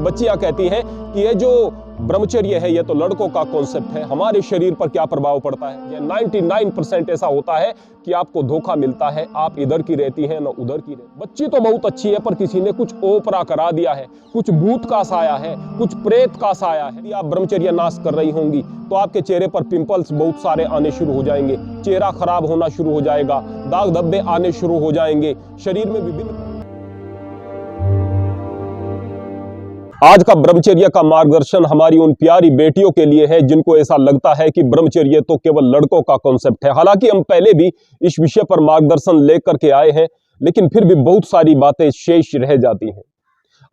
बच्चियां कहती हैं कि ये जो ब्रह्मचर्य है ये तो लड़कों का कॉन्सेप्ट है, हमारे शरीर पर क्या प्रभाव पड़ता है। ये 99% ऐसा होता है कि आपको धोखा मिलता है, आप इधर की रहती हैं ना उधर की रहती। बच्ची तो बहुत अच्छी है पर किसी ने कुछ ओपरा करा दिया है, कुछ भूत का साया है, कुछ प्रेत का साया है। यदि आप ब्रह्मचर्य नाश कर रही होंगी तो आपके चेहरे पर पिंपल्स बहुत सारे आने शुरू हो जाएंगे, चेहरा खराब होना शुरू हो जाएगा, दाग धब्बे आने शुरू हो जाएंगे, शरीर में विभिन्न। आज का ब्रह्मचर्य का मार्गदर्शन हमारी उन प्यारी बेटियों के लिए है जिनको ऐसा लगता है कि ब्रह्मचर्य तो केवल लड़कों का कॉन्सेप्ट है। हालांकि हम पहले भी इस विषय पर मार्गदर्शन लेकर के आए हैं, लेकिन फिर भी बहुत सारी बातें शेष रह जाती हैं।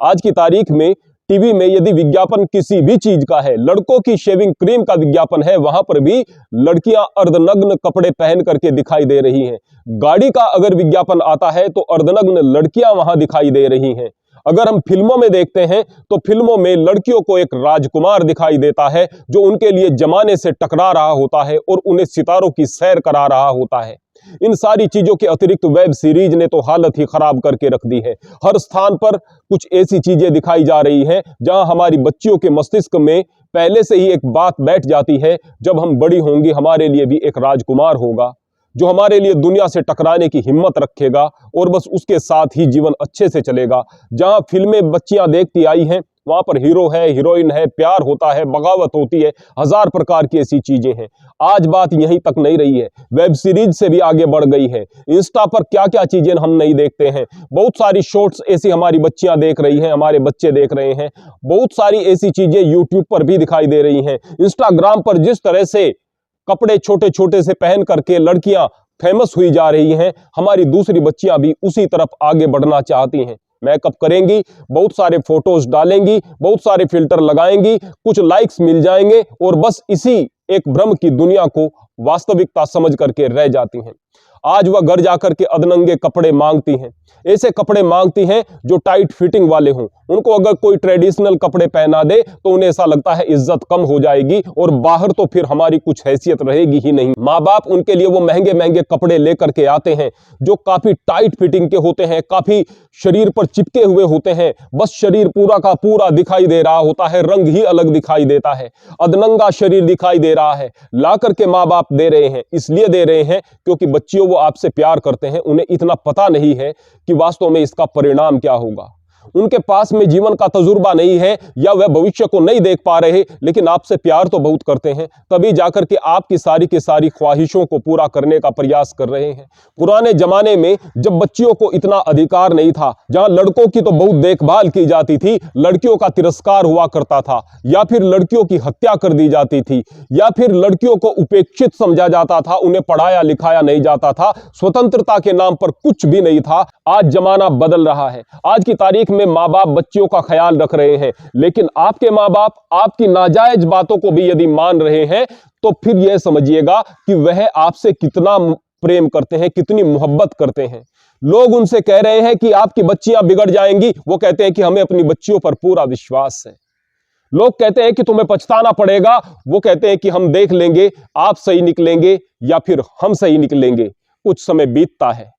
आज की तारीख में टीवी में यदि विज्ञापन किसी भी चीज का है, लड़कों की शेविंग क्रीम का विज्ञापन है, वहां पर भी लड़कियां अर्धनग्न कपड़े पहन करके दिखाई दे रही हैं। गाड़ी का अगर विज्ञापन आता है तो अर्धनग्न लड़कियां वहां दिखाई दे रही हैं। अगर हम फिल्मों में देखते हैं तो फिल्मों में लड़कियों को एक राजकुमार दिखाई देता है जो उनके लिए जमाने से टकरा रहा होता है और उन्हें सितारों की सैर करा रहा होता है। इन सारी चीजों के अतिरिक्त वेब सीरीज ने तो हालत ही खराब करके रख दी है। हर स्थान पर कुछ ऐसी चीजें दिखाई जा रही हैं जहां हमारी बच्चियों के मस्तिष्क में पहले से ही एक बात बैठ जाती है, जब हम बड़ी होंगी हमारे लिए भी एक राजकुमार होगा जो हमारे लिए दुनिया से टकराने की हिम्मत रखेगा और बस उसके साथ ही जीवन अच्छे से चलेगा। जहां फिल्में बच्चियां देखती आई हैं वहां पर हीरो है, हीरोइन है, प्यार होता है, बगावत होती है, हजार प्रकार की ऐसी चीजें हैं। आज बात यहीं तक नहीं रही है, वेब सीरीज से भी आगे बढ़ गई है। इंस्टा पर क्या क्या चीजें हम नहीं देखते हैं, बहुत सारी शॉर्ट्स ऐसी हमारी बच्चियां देख रही हैं, हमारे बच्चे देख रहे हैं। बहुत सारी ऐसी चीजें यूट्यूब पर भी दिखाई दे रही हैं। इंस्टाग्राम पर जिस तरह से कपड़े छोटे छोटे से पहन करके लड़कियां फेमस हुई जा रही हैं, हमारी दूसरी बच्चियां भी उसी तरफ आगे बढ़ना चाहती हैं। मेकअप करेंगी, बहुत सारे फोटोज डालेंगी, बहुत सारे फिल्टर लगाएंगी, कुछ लाइक्स मिल जाएंगे और बस इसी एक भ्रम की दुनिया को वास्तविकता समझ करके रह जाती हैं। आज वह घर जाकर के अधनंगे कपड़े मांगती हैं, ऐसे कपड़े मांगती हैं जो टाइट फिटिंग वाले हों। उनको अगर कोई ट्रेडिशनल कपड़े पहना दे तो उन्हें ऐसा लगता है इज्जत कम हो जाएगी और बाहर तो फिर हमारी कुछ हैसियत रहेगी ही नहीं। माँ बाप उनके लिए वो महंगे महंगे कपड़े लेकर के आते हैं जो काफी टाइट फिटिंग के होते हैं, काफी शरीर पर चिपके हुए होते हैं, बस शरीर पूरा का पूरा दिखाई दे रहा होता है, रंग ही अलग दिखाई देता है, अधनंगा शरीर दिखाई दे रहा है। ला करके माँ बाप दे रहे हैं, इसलिए दे रहे हैं क्योंकि बच्चियों वो आपसे प्यार करते हैं। उन्हें इतना पता नहीं है कि वास्तव में इसका परिणाम क्या होगा। उनके पास में जीवन का तजुर्बा नहीं है या वह भविष्य को नहीं देख पा रहे, लेकिन आपसे प्यार तो बहुत करते हैं, तभी जाकर के आपकी सारी की सारी ख्वाहिशों को पूरा करने का प्रयास कर रहे हैं। पुराने जमाने में जब बच्चियों को इतना अधिकार नहीं था, जहां लड़कों की तो बहुत देखभाल की जाती थी, लड़कियों का तिरस्कार हुआ करता था, या फिर लड़कियों की हत्या कर दी जाती थी, या फिर लड़कियों को उपेक्षित समझा जाता था, उन्हें पढ़ाया लिखाया नहीं जाता था, स्वतंत्रता के नाम पर कुछ भी नहीं था। आज जमाना बदल रहा है। आज की तारीख में माँ बाप बच्चियों का ख्याल रख रहे हैं, लेकिन आपके माँ बाप आपकी नाजायज बातों को भी यदि मान रहे हैं तो फिर यह समझिएगा कि वह आपसे कितना प्रेम करते हैं, कितनी मोहब्बत करते हैं। लोग उनसे कह रहे हैं कि आपकी बच्चियां बिगड़ जाएंगी, वो कहते हैं कि हमें अपनी बच्चियों पर पूरा विश्वास है। लोग कहते हैं कि तुम्हें पछताना पड़ेगा, वो कहते हैं कि हम देख लेंगे, आप सही निकलेंगे या फिर हम सही निकलेंगे। कुछ समय बीतता है,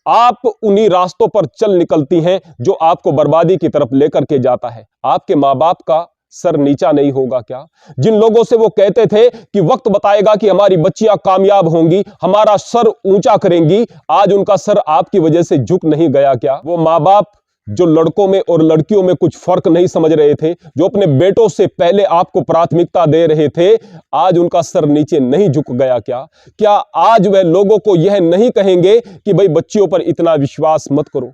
आप उन्हीं रास्तों पर चल निकलती हैं जो आपको बर्बादी की तरफ लेकर के जाता है। आपके माँ बाप का सर नीचा नहीं होगा क्या? जिन लोगों से वो कहते थे कि वक्त बताएगा कि हमारी बच्चियां कामयाब होंगी, हमारा सर ऊंचा करेंगी, आज उनका सर आपकी वजह से झुक नहीं गया क्या? वो माँ बाप जो लड़कों में और लड़कियों में कुछ फर्क नहीं समझ रहे थे, जो अपने बेटों से पहले आपको प्राथमिकता दे रहे थे, आज उनका सर नीचे नहीं झुक गया क्या? क्या आज वह लोगों को यह नहीं कहेंगे कि भाई बच्चियों पर इतना विश्वास मत करो?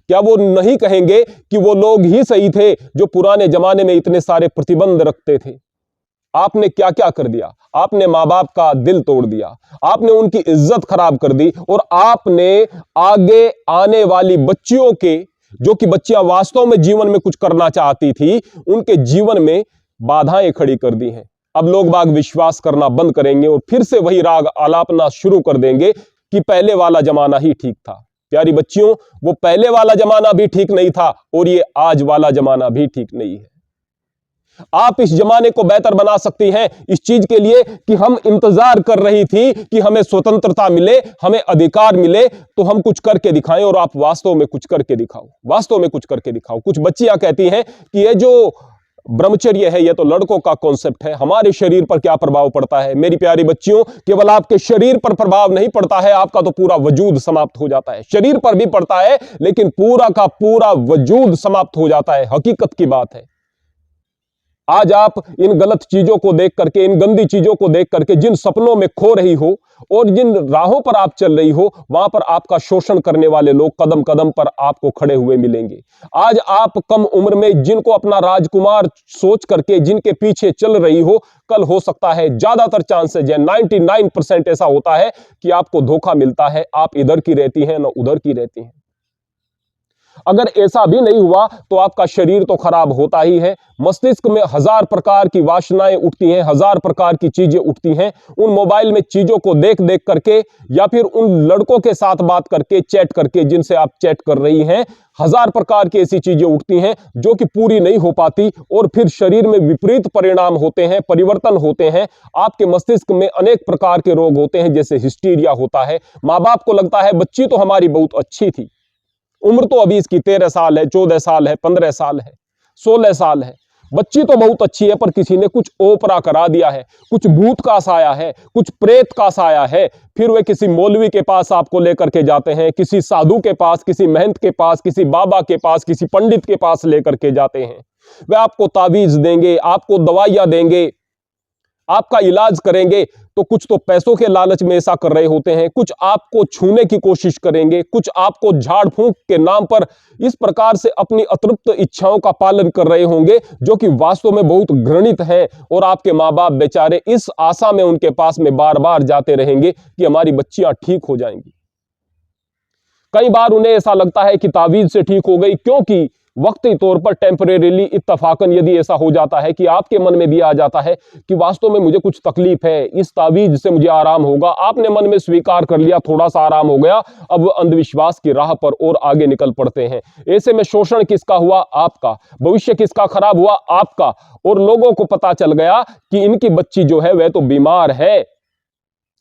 क्या वो नहीं कहेंगे कि वो लोग ही सही थे जो पुराने जमाने में इतने सारे प्रतिबंध रखते थे? आपने क्या क्या कर दिया? आपने माँ बाप का दिल तोड़ दिया, आपने उनकी इज्जत खराब कर दी और आपने आगे आने वाली बच्चियों के, जो कि बच्चियां वास्तव में जीवन में कुछ करना चाहती थी, उनके जीवन में बाधाएं खड़ी कर दी हैं। अब लोग बाग विश्वास करना बंद करेंगे और फिर से वही राग आलापना शुरू कर देंगे कि पहले वाला जमाना ही ठीक था। प्यारी बच्चियों, वो पहले वाला जमाना भी ठीक नहीं था और ये आज वाला जमाना भी ठीक नहीं है। आप इस जमाने को बेहतर बना सकती हैं इस चीज के लिए कि हम इंतजार कर रही थी कि हमें स्वतंत्रता मिले, हमें अधिकार मिले, तो हम कुछ करके दिखाएं और आप वास्तव में कुछ करके दिखाओ, वास्तव में कुछ करके दिखाओ। कुछ बच्चियां कहती हैं कि ये जो ब्रह्मचर्य है यह तो लड़कों का कॉन्सेप्ट है, हमारे शरीर पर क्या प्रभाव पड़ता है मेरी प्यारी बच्चियों? केवल आपके शरीर पर प्रभाव नहीं पड़ता है, आपका तो पूरा वजूद समाप्त हो जाता है। शरीर पर भी पड़ता है लेकिन पूरा का पूरा वजूद समाप्त हो जाता है। हकीकत की बात है। आज आप इन गलत चीजों को देख करके, इन गंदी चीजों को देख करके जिन सपनों में खो रही हो और जिन राहों पर आप चल रही हो, वहां पर आपका शोषण करने वाले लोग कदम कदम पर आपको खड़े हुए मिलेंगे। आज आप कम उम्र में जिनको अपना राजकुमार सोच करके जिनके पीछे चल रही हो, कल हो सकता है, ज्यादातर चांसेज है, 99% ऐसा होता है कि आपको धोखा मिलता है। आप इधर की रहती हैं ना उधर की रहती हैं। अगर ऐसा भी नहीं हुआ तो आपका शरीर तो खराब होता ही है। मस्तिष्क में हजार प्रकार की वासनाएं उठती हैं, हजार प्रकार की चीजें उठती हैं। उन मोबाइल में चीजों को देख देख करके या फिर उन लड़कों के साथ बात करके, चैट करके, जिनसे आप चैट कर रही हैं, हजार प्रकार की ऐसी चीजें उठती हैं जो कि पूरी नहीं हो पाती और फिर शरीर में विपरीत परिणाम होते हैं, परिवर्तन होते हैं। आपके मस्तिष्क में अनेक प्रकार के रोग होते हैं, जैसे हिस्टीरिया होता है। माँ बाप को लगता है बच्ची तो हमारी बहुत अच्छी थी, उम्र तो अभी इसकी 13 साल है, 14 साल है, 15 साल है, 16 साल है, बच्ची तो बहुत अच्छी है, पर किसी ने कुछ ओपरा करा दिया है, कुछ भूत का साया है, कुछ प्रेत का साया है। फिर वे किसी मौलवी के पास आपको लेकर के जाते हैं, किसी साधु के पास, किसी महंत के पास, किसी बाबा के पास, किसी पंडित के पास लेकर के जाते हैं। वे आपको तावीज देंगे, आपको दवाइयां देंगे, आपका इलाज करेंगे। तो कुछ तो पैसों के लालच में ऐसा कर रहे होते हैं, कुछ आपको छूने की कोशिश करेंगे, कुछ आपको झाड़ फूंक के नाम पर इस प्रकार से अपनी अतृप्त इच्छाओं का पालन कर रहे होंगे, जो कि वास्तव में बहुत घृणित है। और आपके माँ बाप बेचारे इस आशा में उनके पास में बार बार जाते रहेंगे कि हमारी बच्चियां ठीक हो जाएंगी। कई बार उन्हें ऐसा लगता है कि तावीज से ठीक हो गई, क्योंकि वक्ती तौर पर टेम्परेरीली इत्तफाकन यदि ऐसा हो जाता है कि आपके मन में भी आ जाता है कि वास्तव में मुझे कुछ तकलीफ है, इस तावीज से मुझे आराम होगा, आपने मन में स्वीकार कर लिया, थोड़ा सा आराम हो गया, अब अंधविश्वास की राह पर और आगे निकल पड़ते हैं। ऐसे में शोषण किसका हुआ? आपका। भविष्य किसका खराब हुआ? आपका। और लोगों को पता चल गया कि इनकी बच्ची जो है वह तो बीमार है,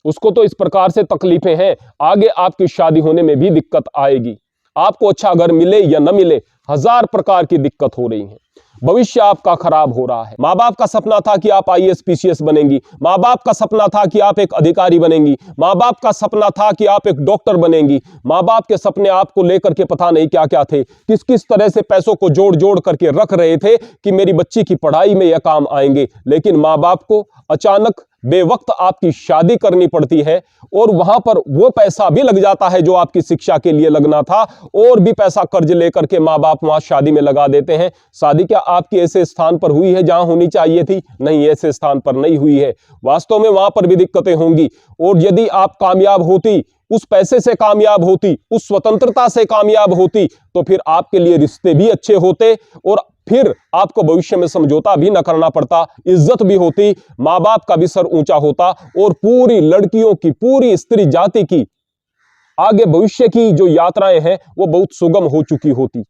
उसको तो इस प्रकार से तकलीफें हैं, आगे आपकी शादी होने में भी दिक्कत आएगी, आपको अच्छा घर मिले या न मिले, हजार प्रकार की दिक्कत हो रही है। भविष्य आपका खराब हो रहा है। माँ बाप का सपना था कि आप IAS PCS बनेंगी, माँ बाप का सपना था कि आप एक अधिकारी बनेंगी, माँ बाप का सपना था कि आप एक डॉक्टर बनेंगी। माँ बाप के सपने आपको लेकर के पता नहीं क्या क्या थे, किस किस तरह से पैसों को जोड़ जोड़ करके रख रहे थे कि मेरी बच्ची की पढ़ाई में यह काम आएंगे। लेकिन माँ बाप को अचानक बेवक्त आपकी शादी करनी पड़ती है और वहां पर वो पैसा भी लग जाता है जो आपकी शिक्षा के लिए लगना था, और भी पैसा कर्ज लेकर के माँ बाप वहां शादी में लगा देते हैं। शादी क्या आपकी ऐसे स्थान पर हुई है जहां होनी चाहिए थी? नहीं, ऐसे स्थान पर नहीं हुई है। वास्तव में वहां पर भी दिक्कतें होंगी। और यदि आप कामयाब होती, उस पैसे से कामयाब होती, उस स्वतंत्रता से कामयाब होती, तो फिर आपके लिए रिश्ते भी अच्छे होते और फिर आपको भविष्य में समझौता भी न करना पड़ता, इज्जत भी होती, माँ बाप का भी सर ऊंचा होता और पूरी लड़कियों की, पूरी स्त्री जाति की आगे भविष्य की जो यात्राएं हैं वो बहुत सुगम हो चुकी होती।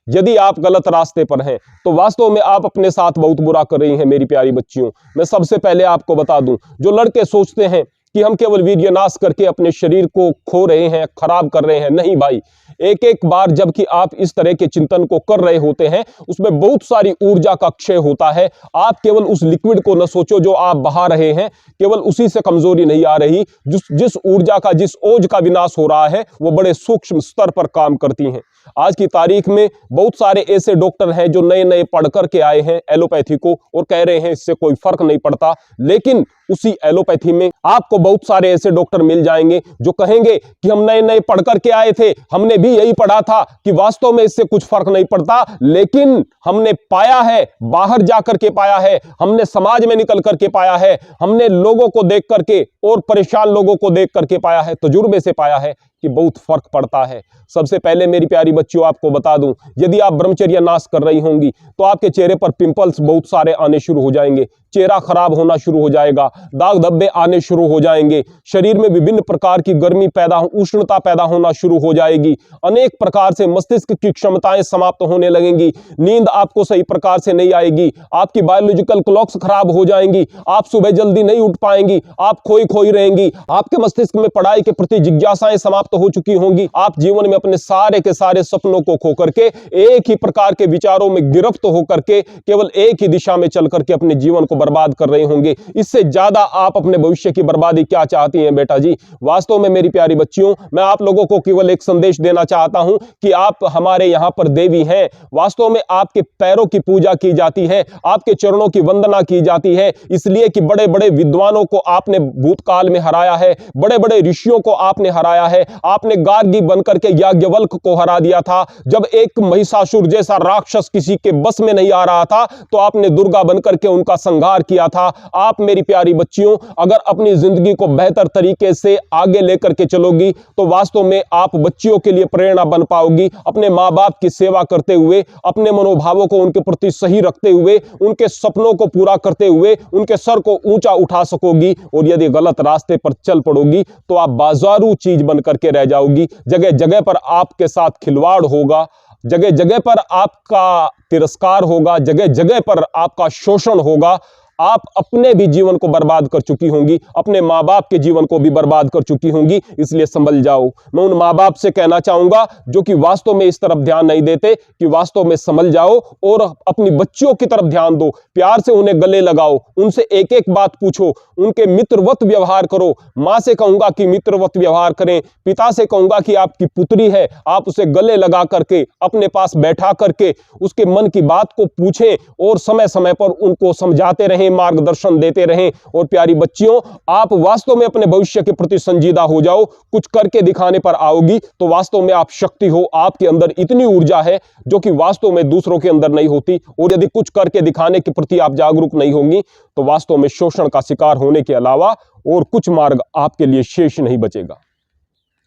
यदि आप गलत रास्ते पर हैं तो वास्तव में आप अपने साथ बहुत बुरा कर रही हैं मेरी प्यारी बच्चियों। मैं सबसे पहले आपको बता दूं, जो लड़के सोचते हैं कि हम केवल वीर्यनाश करके अपने शरीर को खो रहे हैं, खराब कर रहे हैं, नहीं भाई। एक एक बार जबकि आप इस तरह के चिंतन को कर रहे होते हैं, उसमें बहुत सारी ऊर्जा का क्षय होता है। आप केवल उस लिक्विड को न सोचो जो आप बहा रहे हैं, केवल उसी से कमजोरी नहीं आ रही। जिस ऊर्जा का, जिस ओज का विनाश हो रहा है, वो बड़े सूक्ष्म स्तर पर काम करती हैं। आज की तारीख में बहुत सारे ऐसे डॉक्टर हैं जो नए नए पढ़ करके आए हैं एलोपैथी को और कह रहे हैं इससे कोई फर्क नहीं पड़ता। लेकिन उसी एलोपैथी में आपको बहुत सारे ऐसे डॉक्टर मिल जाएंगे जो कहेंगे कि हम नए नए पढ़ करके आए थे, हमने भी यही पढ़ा था कि वास्तव में इससे कुछ फर्क नहीं पड़ता, लेकिन हमने पाया है, बाहर जाकर के पाया है, हमने समाज में निकल करके पाया है, हमने लोगों को देख करके और परेशान लोगों को देख करके पाया है, तजुर्बे से पाया है कि बहुत फर्क पड़ता है। सबसे पहले मेरी प्यारी बच्चियों आपको बता दूं, यदि आप ब्रह्मचर्य नाश कर रही होंगी तो आपके चेहरे पर पिंपल्स बहुत सारे आने शुरू हो जाएंगे, चेहरा खराब होना शुरू हो जाएगा, दाग धब्बे आने शुरू हो जाएंगे, शरीर में विभिन्न प्रकार की गर्मी पैदा, उष्णता पैदा होना शुरू हो जाएगी, अनेक प्रकार से मस्तिष्क की क्षमताएं समाप्त होने लगेंगी, नींद आपको सही प्रकार से नहीं आएगी, आपकी बायोलॉजिकल क्लॉक्स खराब हो जाएंगी, आप सुबह जल्दी नहीं उठ पाएंगी, आप खोई खोई रहेंगी, आपके मस्तिष्क में पढ़ाई के प्रति जिज्ञासाएं समाप्त समाप्त हो चुकी होंगी। आप जीवन में अपने सारे के सारे सपनों को खो करके एक ही प्रकार के विचारों में गिरफ्त होकर के केवल एक ही दिशा में चल करके अपने जीवन को बर्बाद कर रहे होंगे। इससे ज्यादा आप अपने भविष्य की बर्बादी क्या चाहती हैं बेटा जी? वास्तव में मेरी प्यारी बच्चियों, मैं आप लोगों को केवल एक संदेश देना चाहता हूं कि आप हमारे यहां पर देवी हैं। वास्तव में आपके पैरों की पूजा की जाती है, आपके चरणों की वंदना की जाती है, इसलिए कि बड़े बड़े विद्वानों को आपने भूतकाल में हराया है, बड़े बड़े ऋषियों को आपने हराया है। आपने गार्गी बनकर के याज्ञवल्क्य को हरा दिया था। जब एक महिषासुर जैसा राक्षस किसी के बस में नहीं आ रहा था तो आपने दुर्गा बनकर के उनका संहार किया था। आप मेरी प्यारी बच्चियों, अगर अपनी जिंदगी को बेहतर तरीके से आगे लेकर के चलोगी तो वास्तव में आप बच्चियों के लिए प्रेरणा बन पाओगी। अपने माँ बाप की सेवा करते हुए, अपने मनोभावों को उनके प्रति सही रखते हुए, उनके सपनों को पूरा करते हुए उनके सर को ऊंचा उठा सकोगी। और यदि गलत रास्ते पर चल पड़ोगी तो आप बाजारू चीज बन करके रह जाओगी। जगह जगह पर आपके साथ खिलवाड़ होगा, जगह जगह पर आपका तिरस्कार होगा, जगह जगह पर आपका शोषण होगा। आप अपने भी जीवन को बर्बाद कर चुकी होंगी, अपने माँ बाप के जीवन को भी बर्बाद कर चुकी होंगी। इसलिए संभल जाओ। मैं उन माँ बाप से कहना चाहूंगा जो कि वास्तव में इस तरफ ध्यान नहीं देते कि वास्तव में संभल जाओ और अपनी बच्चियों की तरफ ध्यान दो। प्यार से उन्हें गले लगाओ, उनसे एक एक बात पूछो, उनके मित्रवत व्यवहार करो। माँ से कहूंगा कि मित्रवत व्यवहार करें, पिता से कहूंगा कि आपकी पुत्री है, आप उसे गले लगा करके अपने पास बैठा करके उसके मन की बात को पूछें और समय समय पर उनको समझाते रहें, मार्गदर्शन देते रहें। और प्यारी बच्चियों, आप वास्तव में अपने भविष्य के प्रति संजीदा हो जाओ। कुछ करके दिखाने पर आओगी तो वास्तव में आप शक्ति हो। आपके अंदर इतनी ऊर्जा है जो कि वास्तव में दूसरों के अंदर नहीं होती। और यदि कुछ करके दिखाने के प्रति आप जागरूक नहीं होंगी तो वास्तव में शोषण का शिकार होने के अलावा और कुछ मार्ग आपके लिए शेष नहीं बचेगा।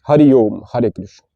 हरि ओम, हरे कृष्ण।